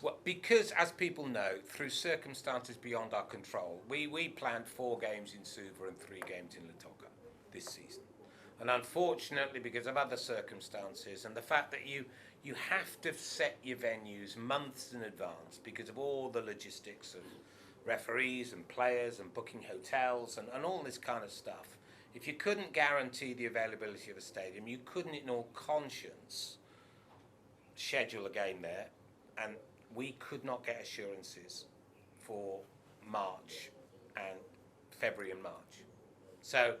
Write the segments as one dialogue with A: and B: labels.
A: Well, because, as people know, through circumstances beyond our control, we planned 4 games in Suva and 3 games in Lautoka this season. And unfortunately, because of other circumstances and the fact that you have to set your venues months in advance because of all the logistics of referees and players and booking hotels and all this kind of stuff, if you couldn't guarantee the availability of a stadium, you couldn't in all conscience schedule a game there, and we could not get assurances for March and February and March. So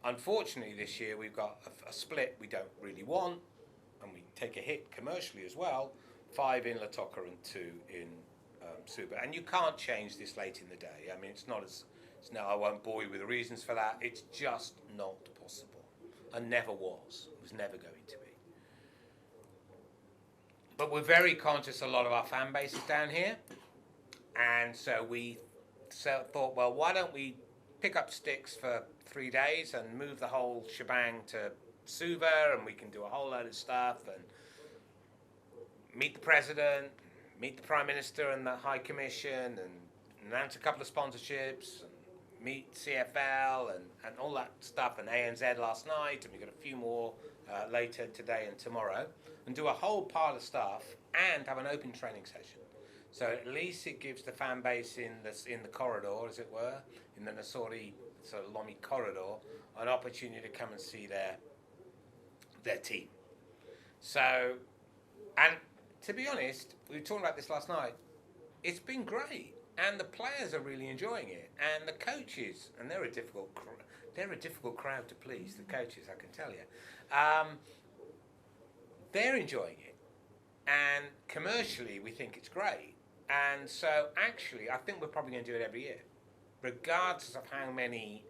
A: unfortunately this year we've got a split we don't really want, and we take a hit commercially as well, 5 in Lautoka and 2 in Suva. And you can't change this late in the day. I mean, no, I won't bore you with the reasons for that. It's just not possible, and never was. It was never going to be. But we're very conscious a lot of our fan base is down here, and so we thought, well, why don't we pick up sticks for 3 days and move the whole shebang to Suva, and we can do a whole load of stuff and meet the president, meet the Prime Minister and the High Commission, and announce a couple of sponsorships, and meet CFL and all that stuff, and ANZ last night, and we've got a few more later today and tomorrow, and do a whole pile of stuff and have an open training session. So at least it gives the fan base in the corridor, as it were, in the Nausori sort of Lami corridor, an opportunity to come and see their team. So, and to be honest, we were talking about this last night, it's been great, and the players are really enjoying it, and the coaches, and they're a difficult crowd to please, the coaches, I can tell you. They're enjoying it, and commercially we think it's great, and so actually I think we're probably going to do it every year, regardless of how many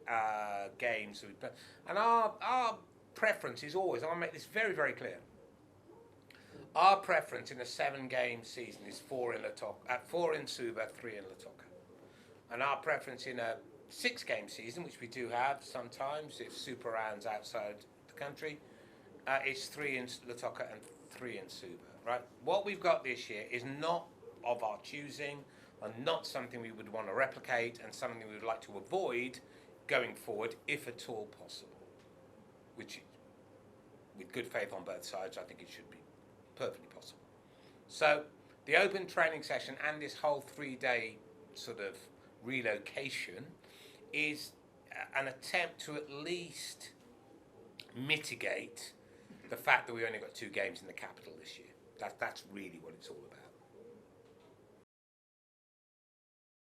A: games we play. And our preference is always, I want to make this very, very clear, our preference in a 7-game season is 4 in Suva, 3 in Lautoka. And our preference in a 6-game season, which we do have sometimes if Super rounds outside the country, it's 3 in Lautoka and 3 in Suva, right? What we've got this year is not of our choosing, and not something we would want to replicate, and something we would like to avoid going forward, if at all possible. Which, with good faith on both sides, I think it should be perfectly possible. So the open training session and this whole 3-day sort of relocation is an attempt to at least mitigate the fact that we only got 2 games in the capital this year. That's really what it's all about.